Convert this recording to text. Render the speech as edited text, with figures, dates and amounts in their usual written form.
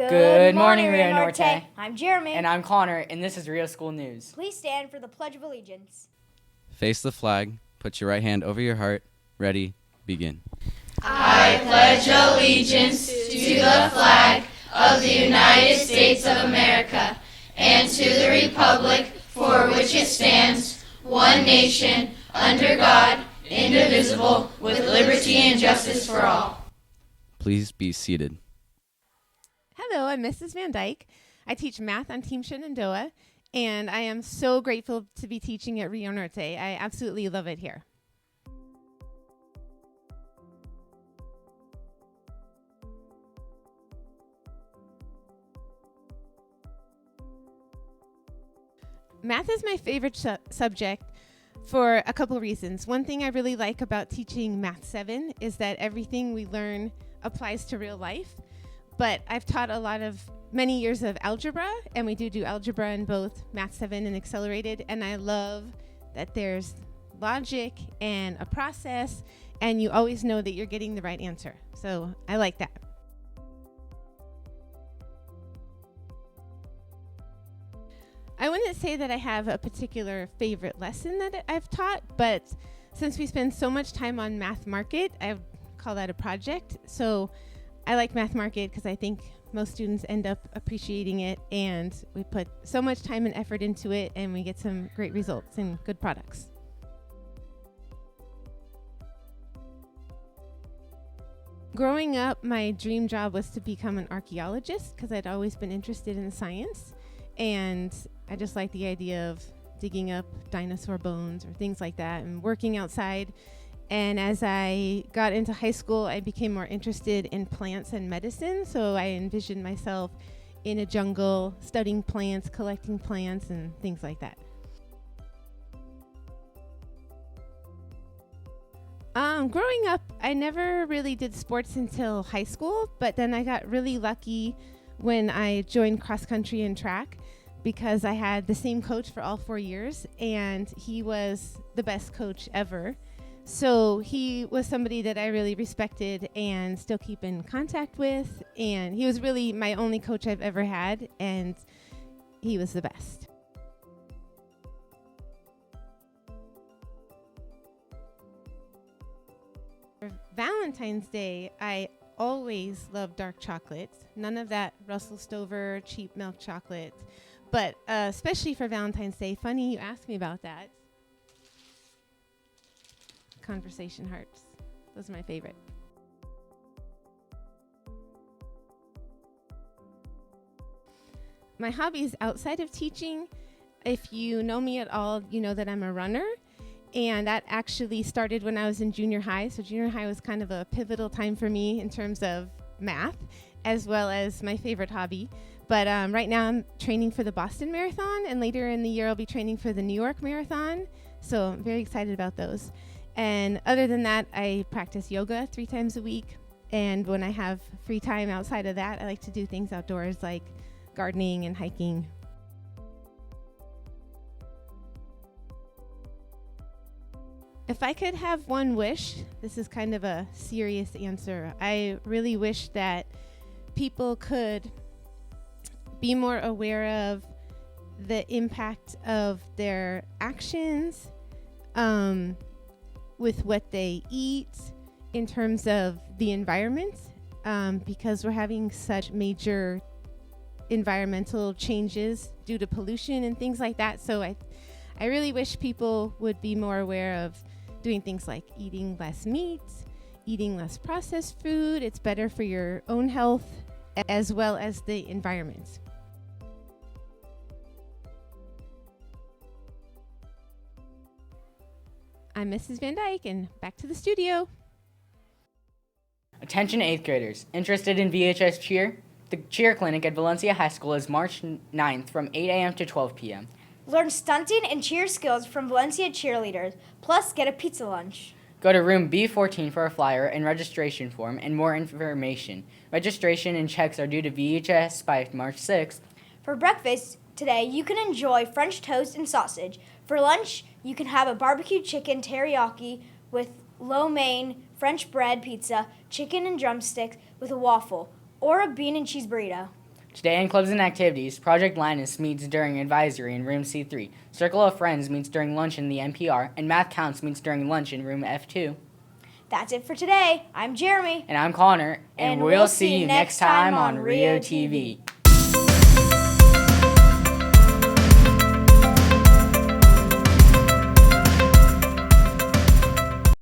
Good morning, Rio Norte. I'm Jeremy. And I'm Connor, and this is Rio School News. Please stand for the Pledge of Allegiance. Face the flag, put your right hand over your heart. Ready, begin. I pledge allegiance to the flag of the United States of America and to the republic for which it stands, one nation, under God, indivisible, with liberty and justice for all. Please be seated. Hello, I'm Mrs. Van Dyke. I teach math on Team Shenandoah, and I am so grateful to be teaching at Rio Norte. I absolutely love it here. Math is my favorite subject for a couple reasons. One thing I really like about teaching Math 7 is that everything we learn applies to real life. But I've taught many years of algebra, and we do algebra in both Math 7 and Accelerated, and I love that there's logic and a process, and you always know that you're getting the right answer. So I like that. I wouldn't say that I have a particular favorite lesson that I've taught, but since we spend so much time on Math Market, I would call that a project. So I like Math Market because I think most students end up appreciating it, and we put so much time and effort into it, and we get some great results and good products. Growing up, my dream job was to become an archaeologist because I'd always been interested in science, and I just like the idea of digging up dinosaur bones or things like that and working outside. And as I got into high school, I became more interested in plants and medicine. So I envisioned myself in a jungle, studying plants, collecting plants, and things like that. Growing up, I never really did sports until high school, but then I got really lucky when I joined cross country and track because I had the same coach for all 4 years, and he was the best coach ever. So he was somebody that I really respected and still keep in contact with. And he was really my only coach I've ever had, and he was the best. For Valentine's Day, I always love dark chocolate. None of that Russell Stover cheap milk chocolate. But especially for Valentine's Day, funny you asked me about that. Conversation hearts. Those are my favorite. My hobbies outside of teaching, if you know me at all, you know that I'm a runner. And that actually started when I was in junior high. So junior high was kind of a pivotal time for me in terms of math, as well as my favorite hobby. But right now I'm training for the Boston Marathon, and later in the year I'll be training for the New York Marathon. So I'm very excited about those. And other than that, I practice yoga 3 times a week. And when I have free time outside of that, I like to do things outdoors like gardening and hiking. If I could have one wish, this is kind of a serious answer. I really wish that people could be more aware of the impact of their actions, with what they eat in terms of the environment, because we're having such major environmental changes due to pollution and things like that. So I really wish people would be more aware of doing things like eating less meat, eating less processed food. It's better for your own health as well as the environment. I'm Mrs. Van Dyke, and back to the studio. Attention 8th graders. Interested in VHS cheer? The cheer clinic at Valencia High School is March 9th from 8 a.m. to 12 p.m. Learn stunting and cheer skills from Valencia cheerleaders, plus get a pizza lunch. Go to room B14 for a flyer and registration form and more information. Registration and checks are due to VHS by March 6th. For breakfast today, you can enjoy French toast and sausage. For lunch, you can have a barbecue chicken teriyaki with lo mein, French bread pizza, chicken and drumsticks with a waffle, or a bean and cheese burrito. Today in clubs and activities, Project Linus meets during advisory in room C3. Circle of Friends meets during lunch in the NPR, and Math Counts meets during lunch in room F2. That's it for today. I'm Jeremy. And I'm Connor, and we'll see you next time on Rio TV.